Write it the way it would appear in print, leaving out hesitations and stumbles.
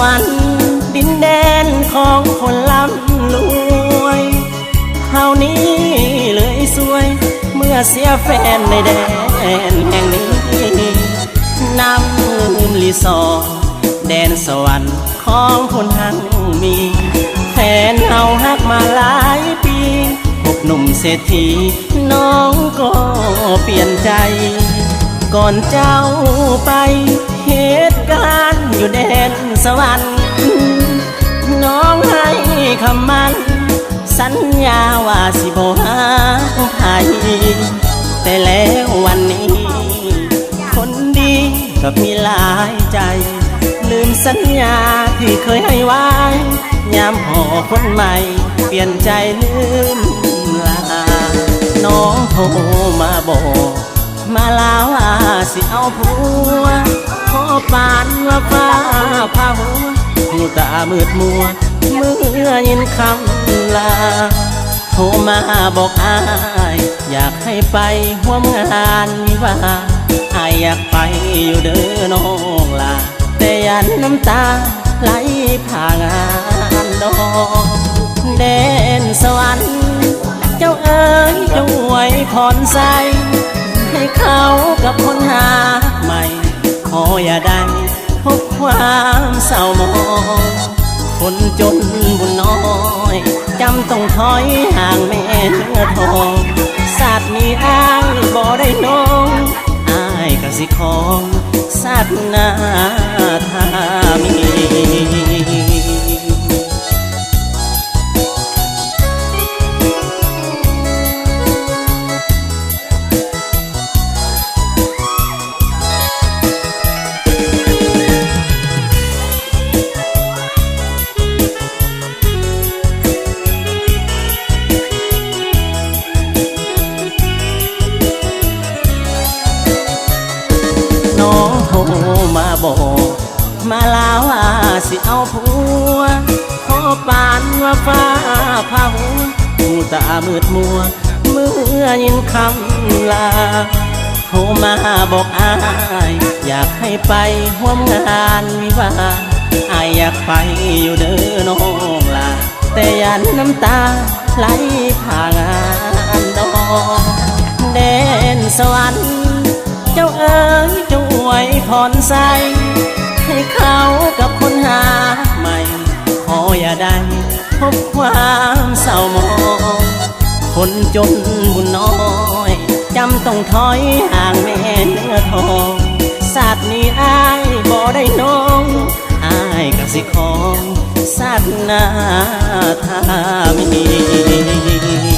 วรรค์ดินแดนของคนร่ำรวยเฮานี้เลยสวยเมื่อเสียแฟนในแดนแห่งนี้น้ำรีสอร์แดนสวรรค์ของคนหังมีแฟนเฮาฮักมาหลายปีพบหนุ่มเศรษฐีน้องก็เปลี่ยนใจก่อนเจ้าไปเหตุการณ์อยู่แดนสวรรค์น้องให้คำมั่นสัญญาว่าสิบ่หาไผแต่แล้ววันนี้คนดีก็มีหลายใจลืมสัญญาที่เคยให้ไว้ยามพอคนใหม่เปลี่ยนใจลืมลาน้องโทรมาบอกมาลาว่าสิเอาผัวขอปานว่าฟ้าพาหัวหูตามืดมัวเมื่อยินคำลาโทรมาบอกอายอยากให้ไปร่วมงานวิวาอายอยากไปอยู่เด้อน้องลาแต่ยันน้ำตาไหลผ่างานดอกแดนสวรรค์เจ้าเอ๋ยจงอวยพรใส่ให้เขากับคนหาใหม่ขออย่าได้พบความเศร้ามองคนจนบุญน้อยจำต้องถอยห่างแม่เนื้อทองศาสตร์นี้อ้ายบ่ได้น้องอ้ายกสิของศาสนาธามีมาบอกมาลาว่าสิเอาผัวขอปานว่าฟ้าพาหัวหูตามืดมัวเมื่อยินคำลาโทรมาบอกอายอยากให้ไปร่วมงานวิวาอายอยากไปอยู่เด้อน้องลาแต่ยันน้ำตาไหลผ่างานดอกแดนสวรรค์เจ้าเอ๋ยจงอวยพรใส่ให้เขากับคนหาใหม่ขออย่าได้พบความเศร้ามองคนจนบุญน้อยจำต้องถอยห่างแม่เนื้อทองศาสตร์นี้อ้ายบ่ได้น้องอ้ายกสิของศาสนาธามี